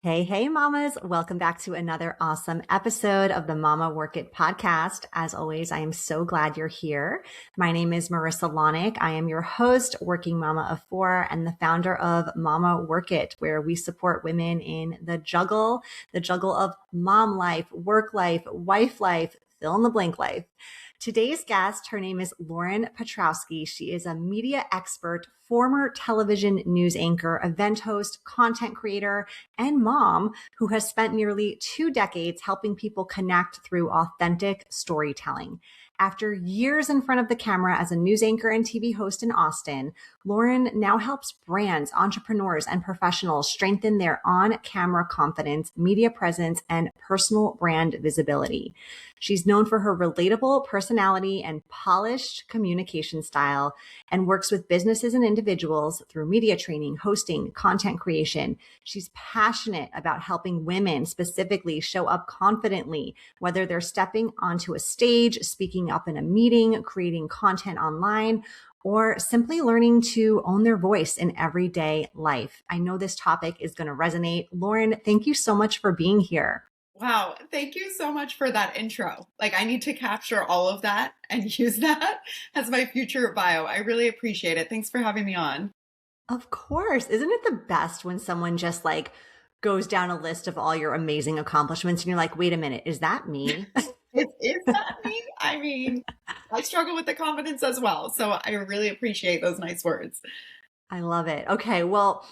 Hey, hey, mamas. Welcome back to another awesome episode of the Mama Work It podcast. As always, I am so glad you're here. My name is Marissa Lonick. I am your host, working mama of four, and the founder of Mama Work It, where we support women in the juggle of mom life, work life, wife life, fill in the blank life. Today's guest, her name is Lauren Petrowski. She is a media expert, former television news anchor, event host, content creator, and mom who has spent nearly 2 decades helping people connect through authentic storytelling. After years in front of the camera as a news anchor and TV host in Austin, Lauren now helps brands, entrepreneurs, and professionals strengthen their on-camera confidence, media presence, and personal brand visibility. She's known for her relatable personality and polished communication style, and works with businesses and individuals through media training, hosting, content creation. She's passionate about helping women specifically show up confidently, whether they're stepping onto a stage, speaking up in a meeting, creating content online, or simply learning to own their voice in everyday life. I know this topic is going to resonate. Lauren, thank you so much for being here. Wow. Thank you so much for that intro. I need to capture all of that and use that as my future bio. I really appreciate it. Thanks for having me on. Of course. Isn't it the best when someone just goes down a list of all your amazing accomplishments and you're like, wait a minute, is that me? Is that me? I mean, I struggle with the confidence as well. So I really appreciate those nice words. I love it. Okay. Well,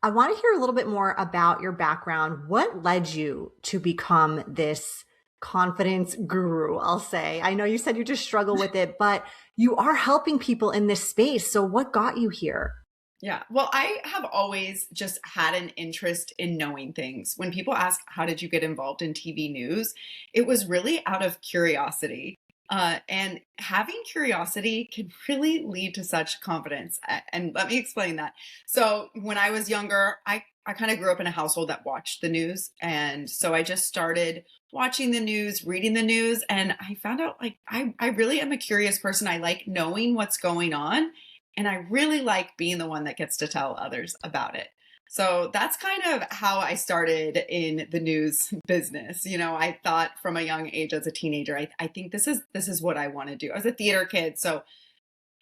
I want to hear a little bit more about your background. What led you to become this confidence guru, I'll say? I know you said you just struggle with it, but you are helping people in this space. So what got you here? Yeah. Well, I have always just had an interest in knowing things. When people ask, how did you get involved in TV news? It was really out of curiosity. And having curiosity can really lead to such confidence. And let me explain that. So when I was younger, I kind of grew up in a household that watched the news. And so I just started watching the news, reading the news, and I found out I really am a curious person. I like knowing what's going on. And I really like being the one that gets to tell others about it. So that's kind of how I started in the news business. I thought from a young age as a teenager, I think this is what I want to do. I was a theater kid, so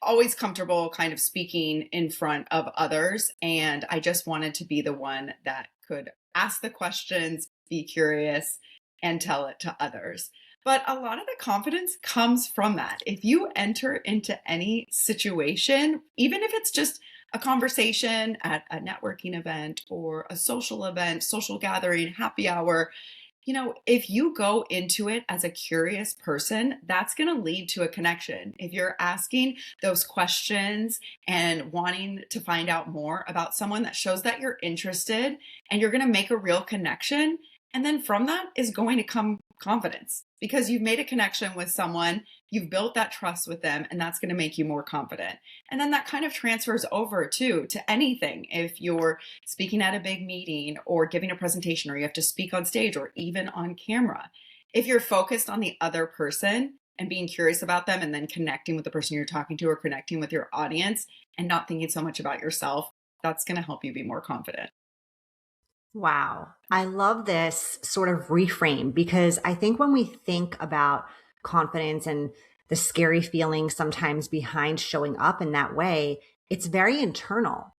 always comfortable kind of speaking in front of others. And I just wanted to be the one that could ask the questions, be curious, and tell it to others. But a lot of the confidence comes from that. If you enter into any situation, even if it's just a conversation at a networking event or a social event, social gathering, happy hour, if you go into it as a curious person, that's going to lead to a connection. If you're asking those questions and wanting to find out more about someone, that shows that you're interested and you're going to make a real connection. And then from that is going to come confidence because you've made a connection with someone, you've built that trust with them, and that's going to make you more confident. And then that kind of transfers over too to anything. If you're speaking at a big meeting or giving a presentation, or you have to speak on stage or even on camera, if you're focused on the other person and being curious about them and then connecting with the person you're talking to or connecting with your audience and not thinking so much about yourself, that's going to help you be more confident. Wow. I love this sort of reframe because I think when we think about confidence and the scary feeling sometimes behind showing up in that way, it's very internal.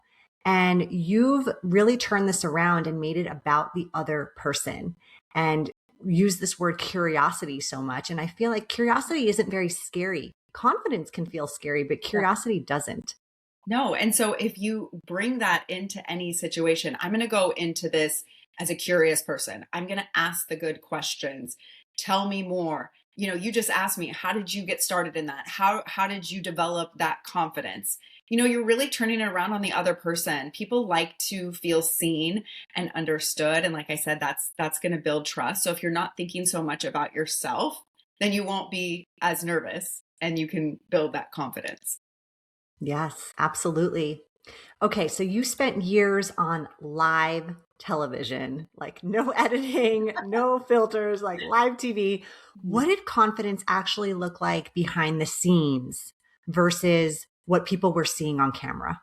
And you've really turned this around and made it about the other person and use this word curiosity so much. And I feel like curiosity isn't very scary. Confidence can feel scary, but curiosity doesn't. No. And so if you bring that into any situation, I'm going to go into this as a curious person. I'm going to ask the good questions. Tell me more. You just asked me, how did you get started in that? How did you develop that confidence? You're really turning it around on the other person. People like to feel seen and understood. And like I said, that's going to build trust. So if you're not thinking so much about yourself, then you won't be as nervous and you can build that confidence. Yes, absolutely. Okay, so you spent years on live television, like no editing, no filters, like live TV. What did confidence actually look like behind the scenes versus what people were seeing on camera?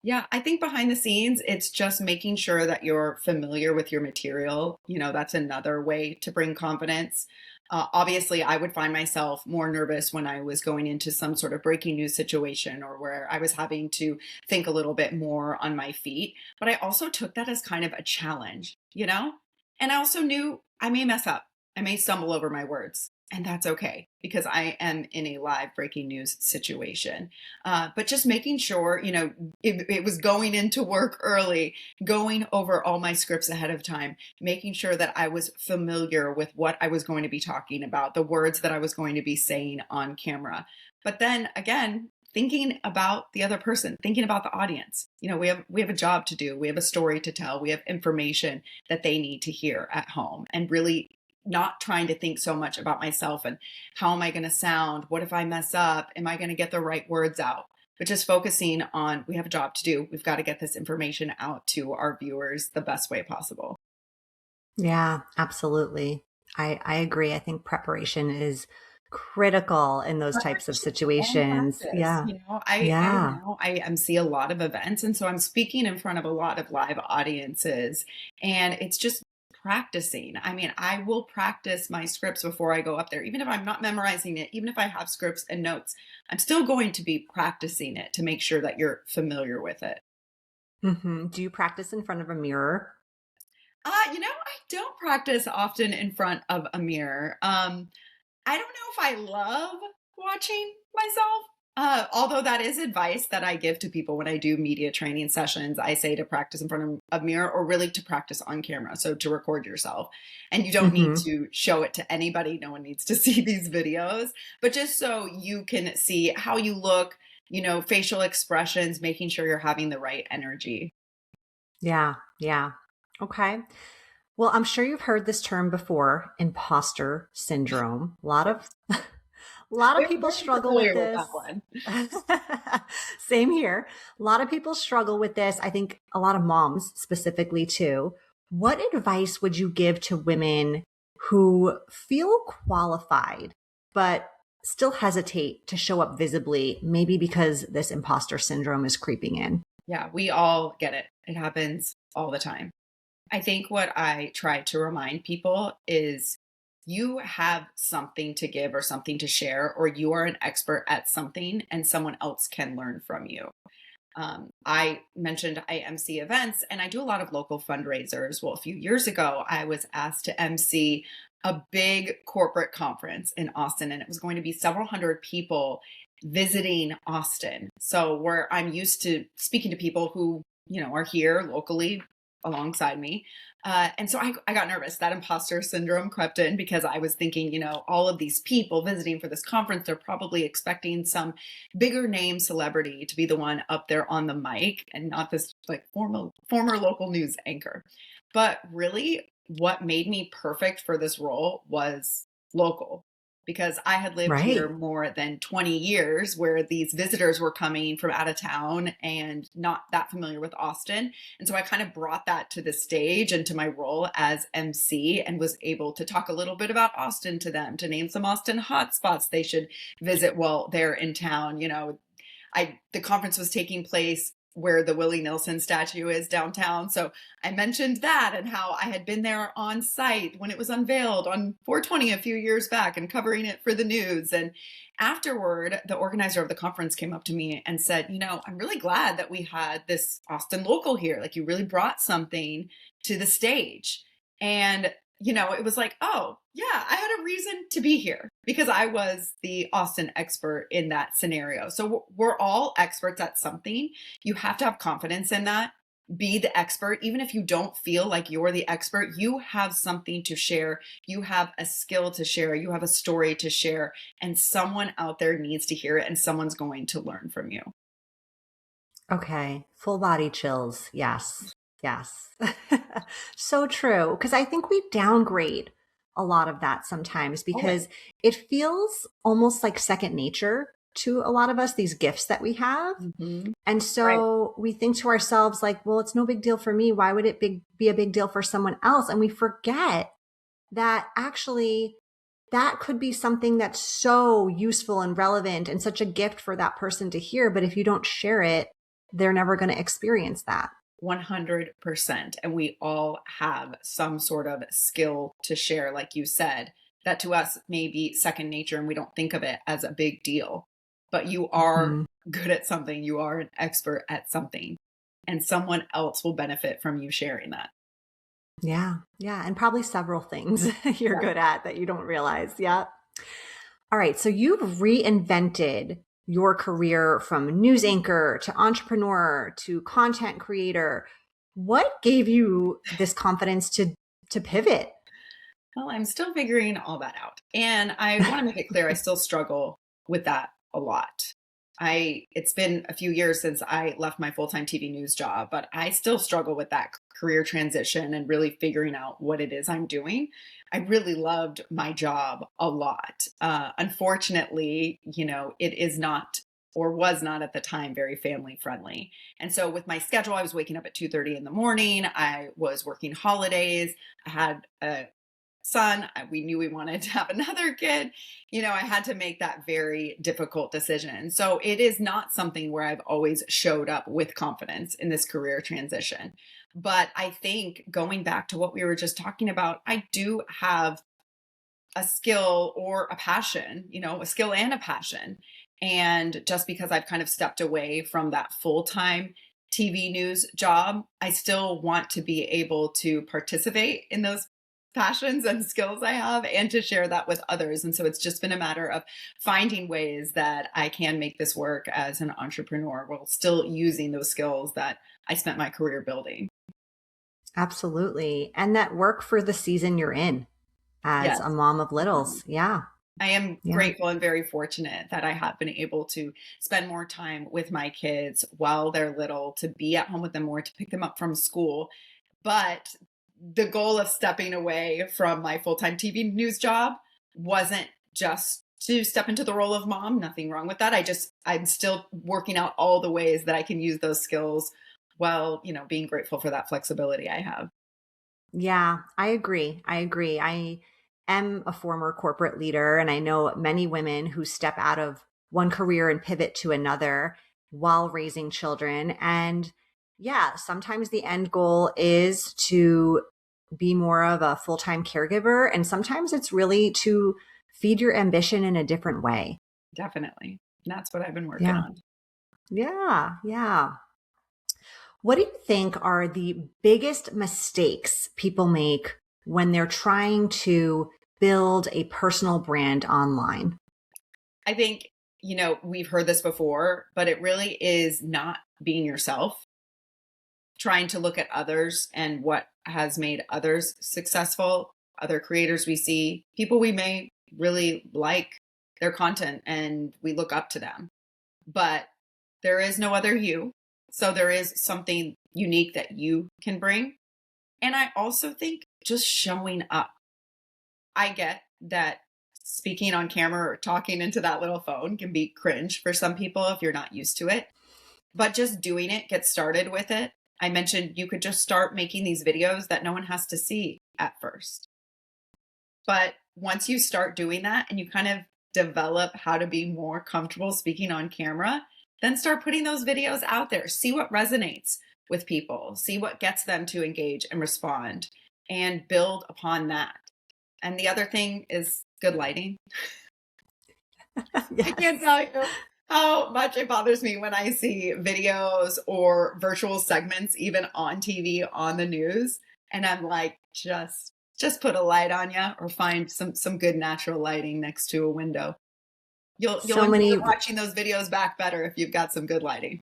Yeah, I think behind the scenes, it's just making sure that you're familiar with your material. That's another way to bring confidence. Obviously, I would find myself more nervous when I was going into some sort of breaking news situation or where I was having to think a little bit more on my feet. But I also took that as kind of a challenge. And I also knew I may mess up, I may stumble over my words. And that's okay because I am in a live breaking news situation. But just making sure, it was going into work early, going over all my scripts ahead of time, making sure that I was familiar with what I was going to be talking about, the words that I was going to be saying on camera. But then again, thinking about the other person, thinking about the audience. We have a job to do. We have a story to tell. We have information that they need to hear at home, and really not trying to think so much about myself and how am I going to sound? What if I mess up? Am I going to get the right words out? But just focusing on, we have a job to do. We've got to get this information out to our viewers the best way possible. Yeah, absolutely. I agree. I think preparation is critical in those types of Preparation and situations. practice. Yeah. I Yeah. now I MC a lot of events, and so I'm speaking in front of a lot of live audiences, and it's just practicing. I mean, I will practice my scripts before I go up there, even if I'm not memorizing it, even if I have scripts and notes, I'm still going to be practicing it to make sure that you're familiar with it. Do you practice in front of a mirror? I don't practice often in front of a mirror. I don't know if I love watching myself. Although that is advice that I give to people when I do media training sessions. I say to practice in front of a mirror or really to practice on camera. So to record yourself. And you don't need hmm to show it to anybody. No one needs to see these videos, but just so you can see how you look, facial expressions, making sure you're having the right energy. Yeah. Yeah. Okay. Well, I'm sure you've heard this term before, imposter syndrome. A lot of I'm people very struggle with familiar with this. that one. Same here. A lot of people struggle with this. I think a lot of moms specifically too. What advice would you give to women who feel qualified, but still hesitate to show up visibly, maybe because this imposter syndrome is creeping in? Yeah, we all get it. It happens all the time. I think what I try to remind people is you have something to give or something to share, or you are an expert at something and someone else can learn from you. I mentioned I MC events and I do a lot of local fundraisers. Well, a few years ago, I was asked to MC a big corporate conference in Austin, and it was going to be several hundred people visiting Austin. So, where I'm used to speaking to people who, are here locally alongside me. And so I got nervous. That imposter syndrome crept in because I was thinking, all of these people visiting for this conference, they're probably expecting some bigger name celebrity to be the one up there on the mic and not this like former local news anchor. But really, what made me perfect for this role was local, because I had lived here Right. more than 20 years where these visitors were coming from out of town and not that familiar with Austin. And so I kind of brought that to the stage and to my role as MC and was able to talk a little bit about Austin to them, to name some Austin hotspots they should visit while they're in town. The conference was taking place where the Willie Nelson statue is downtown. So I mentioned that and how I had been there on site when it was unveiled on 420 a few years back and covering it for the news. And afterward, the organizer of the conference came up to me and said, I'm really glad that we had this Austin local here. Like, you really brought something to the stage. And it was like, oh, yeah, I had a reason to be here because I was the Austin expert in that scenario. So we're all experts at something. You have to have confidence in that. Be the expert. Even if you don't feel like you're the expert, you have something to share. You have a skill to share. You have a story to share. And someone out there needs to hear it, and someone's going to learn from you. Okay. Full body chills. Yes. Yes. So true. Because I think we downgrade a lot of that sometimes Always. because it feels almost like second nature to a lot of us, these gifts that we have. Mhm. And Right. so we think to ourselves, like, well, it's no big deal for me. Why would it be a big deal for someone else? And we forget that actually that could be something that's so useful and relevant and such a gift for that person to hear. But if you don't share it, they're never going to experience that. 100%. And we all have some sort of skill to share, like you said, that to us may be second nature and we don't think of it as a big deal. But you are Mhm. good at something, you are an expert at something, and someone else will benefit from you sharing that. Yeah. Yeah. And probably several things you're Yeah. good at that you don't realize. Yeah. All right. So you've reinvented your career from news anchor to entrepreneur to content creator. What gave you this confidence to pivot? Well, I'm still figuring all that out. And I want to make it clear I still struggle with that a lot. It's been a few years since I left my full-time TV news job, but I still struggle with that career transition and really figuring out what it is I'm doing. I really loved my job a lot. Unfortunately, it is not or was not at the time very family friendly. And so with my schedule, I was waking up at 2:30 in the morning. I was working holidays. I had a son. We knew we wanted to have another kid. I had to make that very difficult decision. So it is not something where I've always showed up with confidence in this career transition. But I think going back to what we were just talking about, I do have a skill or a passion, a skill and a passion. And just because I've kind of stepped away from that full-time TV news job, I still want to be able to participate in those passions and skills I have and to share that with others. And so it's just been a matter of finding ways that I can make this work as an entrepreneur while still using those skills that I spent my career building. Absolutely. And that work for the season you're in as a Yes. mom of littles. Yeah. I am Yeah. grateful and very fortunate that I have been able to spend more time with my kids while they're little, to be at home with them more, to pick them up from school. But the goal of stepping away from my full-time TV news job wasn't just to step into the role of mom. Nothing wrong with that. I'm still working out all the ways that I can use those skills while, being grateful for that flexibility I have. Yeah, I agree. I agree. I am a former corporate leader, and I know many women who step out of one career and pivot to another while raising children. And yeah, sometimes the end goal is to be more of a full time caregiver. And sometimes it's really to feed your ambition in a different way. Definitely. And that's what I've been working Yeah. on. Yeah. Yeah. What do you think are the biggest mistakes people make when they're trying to build a personal brand online? I think, we've heard this before, but it really is not being yourself, trying to look at others and what has made others successful, other creators we see, people we may really like their content and we look up to them. But there is no other you. So there is something unique that you can bring. And I also think just showing up. I get that speaking on camera or talking into that little phone can be cringe for some people if you're not used to it. But just doing it, get started with it. I mentioned you could just start making these videos that no one has to see at first. But once you start doing that and you kind of develop how to be more comfortable speaking on camera, then start putting those videos out there. See what resonates with people, see what gets them to engage and respond, and build upon that. And the other thing is good lighting. I can't Yes. tell you how much it bothers me when I see videos or virtual segments, even on TV, on the news, and I'm like, just put a light on you, or find some good natural lighting next to a window. You'll So enjoy many, watching those videos back better if you've got some good lighting.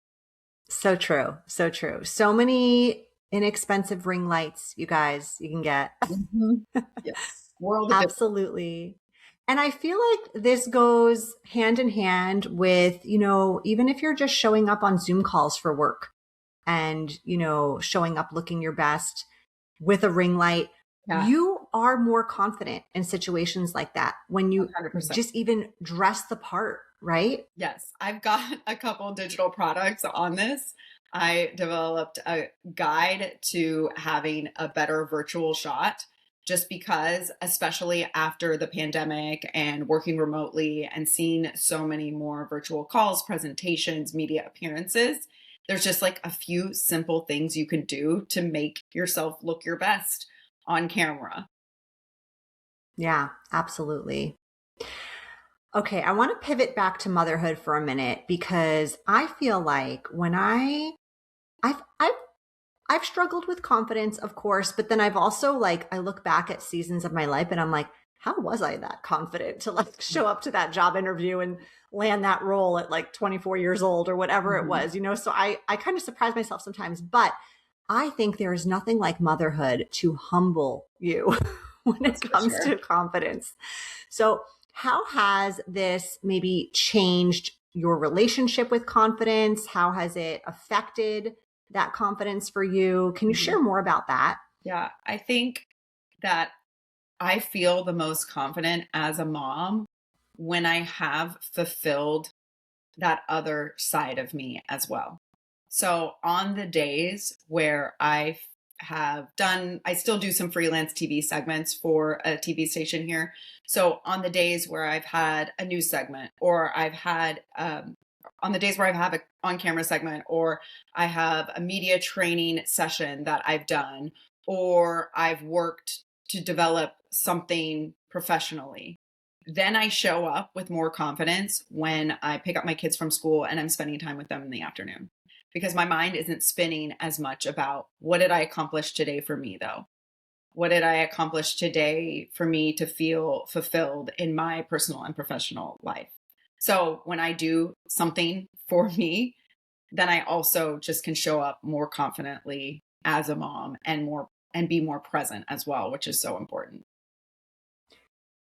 so true. So true. So many inexpensive ring lights, you guys, you can get. Mhm. Yes, world of difference. Absolutely. And I feel like this goes hand in hand with, even if you're just showing up on Zoom calls for work and, showing up looking your best with a ring light, Yeah, you are more confident in situations like that when you 100%. just even dress the part, right? Yes, I've got a couple digital products on this. I developed a guide to having a better virtual shot just because, especially after the pandemic and working remotely and seeing so many more virtual calls, presentations, media appearances, There's just like a few simple things you can do to make yourself look your best on camera. Yeah, absolutely. Okay, I want to pivot back to motherhood for a minute because I feel like when I've I've struggled with confidence, of course, but then I've also I look back at seasons of my life and I'm like, how was I that confident to show up to that job interview and land that role at 24 years old or whatever it Mhm. was, So I kind of surprise myself sometimes, but I think there is nothing like motherhood to humble you when That's it for comes sure. to confidence. So how has this maybe changed your relationship with confidence? How has it affected that confidence for you? Can you Mhm. share more about that? Yeah, I think that I feel the most confident as a mom when I have fulfilled that other side of me as well. So on the days where I still do some freelance TV segments for a TV station here. So on the days where I've had a news segment, or on the days where I have a on camera segment, or I have a media training session that I've done, or I've worked to develop something professionally, then I show up with more confidence when I pick up my kids from school and I'm spending time with them in the afternoon, because my mind isn't spinning as much about what did I accomplish today for me, though? What did I accomplish today for me to feel fulfilled in my personal and professional life? So when I do something for me, then I also just can show up more confidently as a mom and be more present as well, which is so important.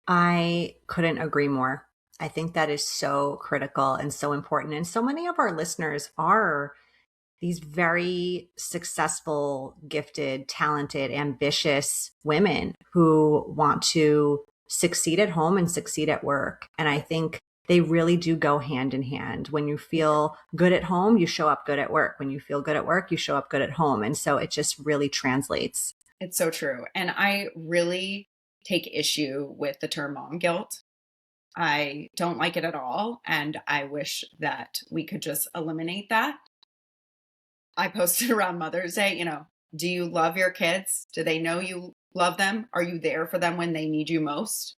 I couldn't agree more. I think that is so critical and so important. And so many of our listeners are these very successful, gifted, talented, ambitious women who want to succeed at home and succeed at work. And I think they really do go hand in hand. When you feel good at home, you show up good at work. When you feel good at work, you show up good at home. And so it just really translates. It's so true. And I really take issue with the term mom guilt. I don't like it at all. And I wish that we could just eliminate that. I posted around Mother's Day, do you love your kids? Do they know you love them? Are you there for them when they need you most?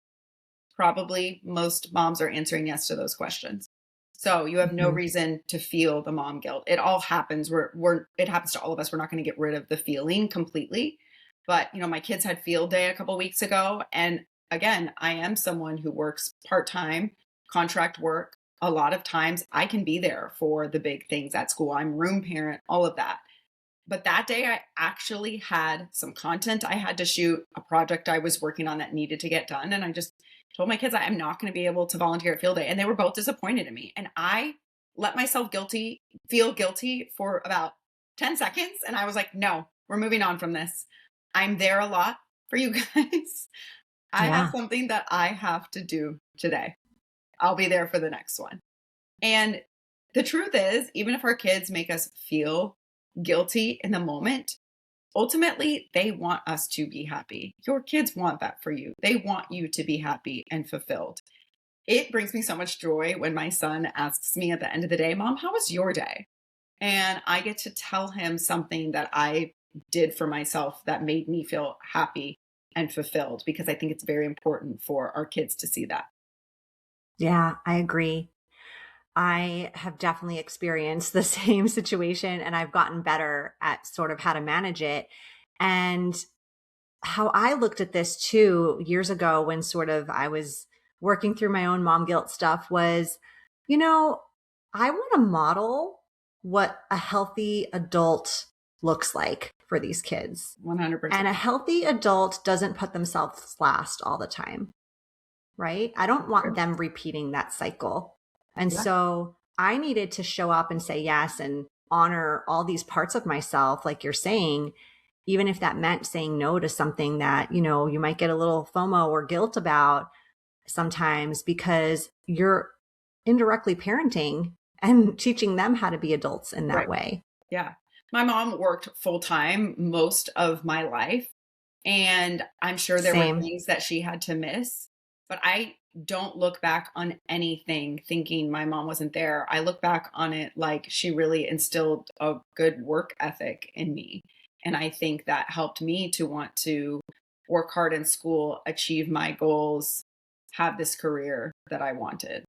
Probably most moms are answering yes to those questions. So you have no Mhm. reason to feel the mom guilt. It all happens. It happens to all of us. We're not going to get rid of the feeling completely. But my kids had field day a couple weeks ago, and again, I am someone who works part-time, contract work. A lot of times I can be there for the big things at school. I'm room parent, all of that. But that day, I actually had some content I had to shoot, a project I was working on that needed to get done. And I just told my kids I am not going to be able to volunteer at field day. And they were both disappointed in me. And I let myself feel guilty for about 10 seconds. And I was like, no, we're moving on from this. I'm there a lot for you guys. I have Yeah. something that I have to do today. I'll be there for the next one. And the truth is, even if our kids make us feel guilty in the moment, ultimately they want us to be happy. Your kids want that for you. They want you to be happy and fulfilled. It brings me so much joy when my son asks me at the end of the day, Mom, how was your day? And I get to tell him something that I did for myself that made me feel happy and fulfilled, because I think it's very important for our kids to see that. Yeah, I agree. I have definitely experienced the same situation and I've gotten better at sort of how to manage it. And how I looked at this too years ago when sort of I was working through my own mom guilt stuff was, you know, I want to model what a healthy adult looks like for these kids. And 100%. a healthy adult doesn't put themselves last all the time, right? I don't want True. them repeating that cycle. And Yeah. so I needed to show up and say yes and honor all these parts of myself, like you're saying, even if that meant saying no to something that, you might get a little FOMO or guilt about sometimes because you're indirectly parenting and teaching them how to be adults in that Right. way. Yeah. My mom worked full time most of my life, and I'm sure there were Same. things that she had to miss, but I don't look back on anything thinking my mom wasn't there. I look back on it like she really instilled a good work ethic in me. And I think that helped me to want to work hard in school, achieve my goals, have this career that I wanted.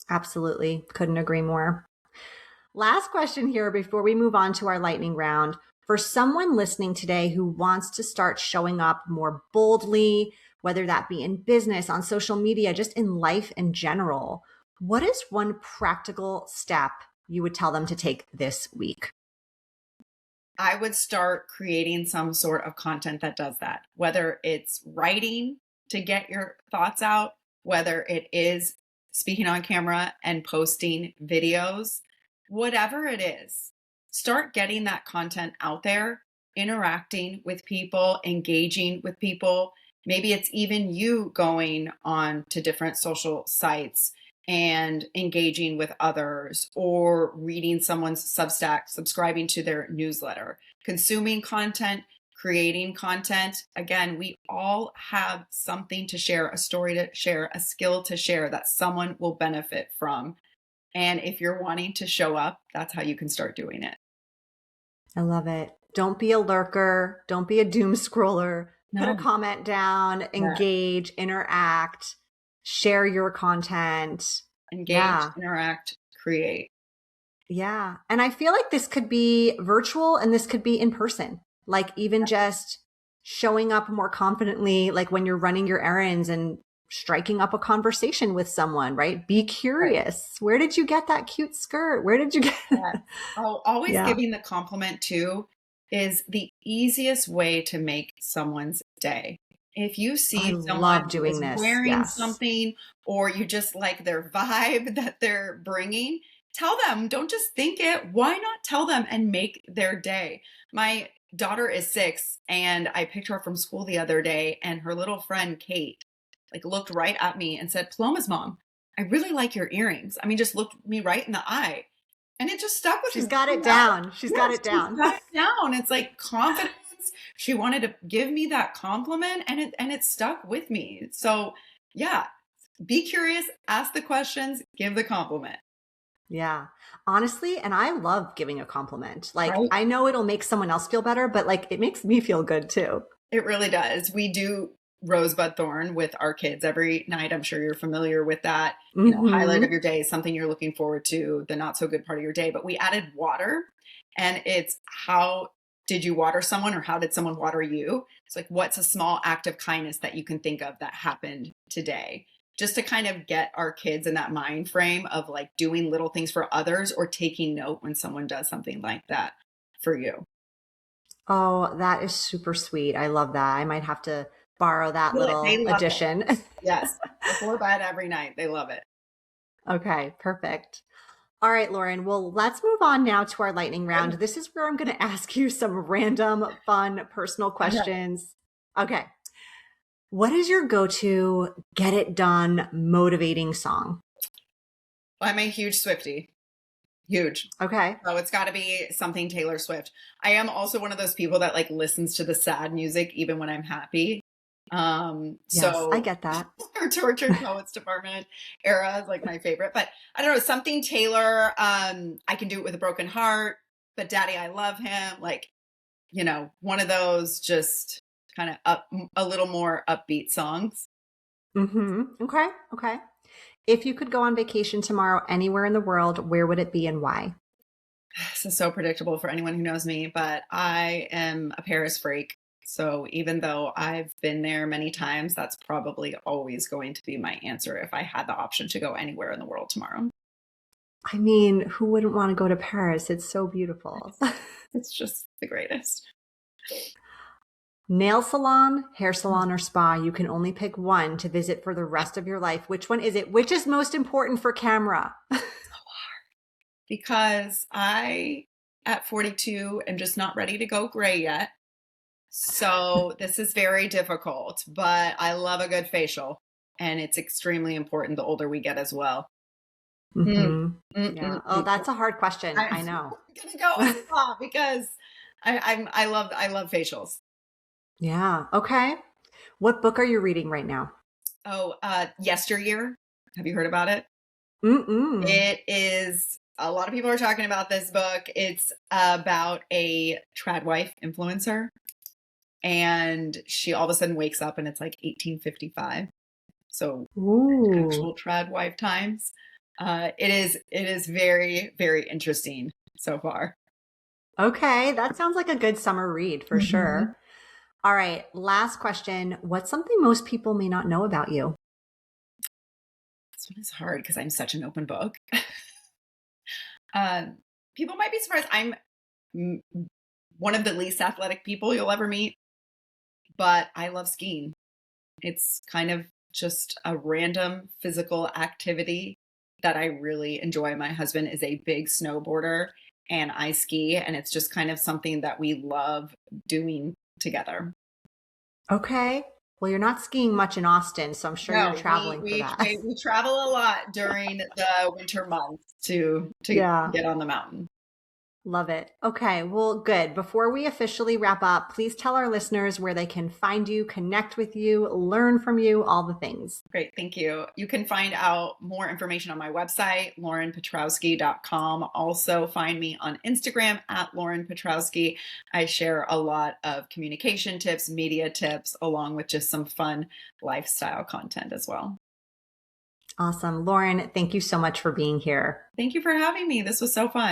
Absolutely. Couldn't agree more. Last question here before we move on to our lightning round. For someone listening today who wants to start showing up more boldly, whether that be in business, on social media, just in life in general, what is one practical step you would tell them to take this week? I would start creating some sort of content that does that, whether it's writing to get your thoughts out, whether it is speaking on camera and posting videos, whatever it is, start getting that content out there, interacting with people, engaging with people. Maybe it's even you going on to different social sites and engaging with others, or reading someone's Substack, subscribing to their newsletter, consuming content, creating content. Again, we all have something to share, a story to share, a skill to share that someone will benefit from. And if you're wanting to show up, that's how you can start doing it. I love it. Don't be a lurker. Don't be a doom scroller. Put a No. comment down, engage, interact, share your content. Engage, Yeah. interact, create. Yeah. And I feel like this could be virtual and this could be in person. Like even just showing up more confidently, like when you're running your errands and striking up a conversation with someone, right? Be curious. Where did you get that cute skirt? Where did you get Yes. Oh, always Yeah. giving the compliment too is the easiest way to make someone's day. If you I see love someone who doing is this. wearing Yes. something, or you just like their vibe that they're bringing, tell them. Don't just think it. Why not tell them and make their day? My daughter is 6, and I picked her up from school the other day, and her little friend Kate like looked right at me and said, "Paloma's mom, I really like your earrings." I mean, just looked me right in the eye. And it just stuck with me. She's got it down. She's got it down. She's got it down. It's like confidence. She wanted to give me that compliment, and it stuck with me. So yeah, be curious, ask the questions, give the compliment. Yeah. Honestly, and I love giving a compliment. Like Right? I know it'll make someone else feel better, but like it makes me feel good too. It really does. We do rosebud thorn with our kids every night. I'm sure you're familiar with that. Highlight of your day, something you're looking forward to, the not so good part of your day. But we added water, and it's how did you water someone, or how did someone water you? It's like, what's a small act of kindness that you can think of that happened today? Just to kind of get our kids in that mind frame of like doing little things for others, or taking note when someone does something like that for you. Oh, that is super sweet. I love that. I might have to borrow that They little love it. addition. Yes. Before bed every night. They love it. Okay, perfect. All right, Lauren. Well, let's move on now to our lightning round. This is where I'm going to ask you some random, fun, personal questions. Okay. What is your go-to get it done motivating song? I'm a huge Swiftie. Huge. Okay. So it's got to be something Taylor Swift. I am also one of those people that like listens to the sad music even when I'm happy. Yes, I get that. Her Tortured Poets Department era is like my favorite. But I don't know, something Taylor, I Can Do It With a Broken Heart, but Daddy, I Love Him. Like, one of those just kind of up, a little more upbeat songs. Okay. Okay. If you could go on vacation tomorrow anywhere in the world, where would it be and why? This is so predictable for anyone who knows me, but I am a Paris freak. So even though I've been there many times, that's probably always going to be my answer if I had the option to go anywhere in the world tomorrow. I mean, who wouldn't want to go to Paris? It's so beautiful. It's just the greatest. Nail salon, hair salon, or spa. You can only pick one to visit for the rest of your life. Which one is it? Which is most important for camera? Because I, at 42, am just not ready to go gray yet. So this is very difficult, but I love a good facial, and it's extremely important the older we get as well. Yeah. Oh, that's a hard question. I know. I'm gonna go with spa because I love facials. Yeah. Okay. What book are you reading right now? Oh, Yesteryear. Have you heard about it? Mm-mm. It is, a lot of people are talking about this book. It's about a trad wife influencer, and she all of a sudden wakes up and it's like 1855. So Ooh. actual trad wife times. It is very, very interesting so far. Okay, that sounds like a good summer read for Mhm. sure. All right, last question. What's something most people may not know about you? This one is hard because I'm such an open book. Uh, People might be surprised. I'm mm, one of the least athletic people you'll ever meet, but I love skiing. It's kind of just a random physical activity that I really enjoy. My husband is a big snowboarder and I ski, and it's just kind of something that we love doing together. Okay. Well, you're not skiing much in Austin, so I'm sure you're No, we traveling for we that. we, we travel a lot during the winter months to Yeah. get on the mountain. Love it. Okay, well, good. Before we officially wrap up, please tell our listeners where they can find you, connect with you, learn from you, all the things. Great, thank you. You can find out more information on my website, laurenpetrowski.com. Also, find me on Instagram at Lauren Petrowski. I share a lot of communication tips, media tips, along with just some fun lifestyle content as well. Awesome. Lauren, thank you so much for being here. Thank you for having me. This was so fun.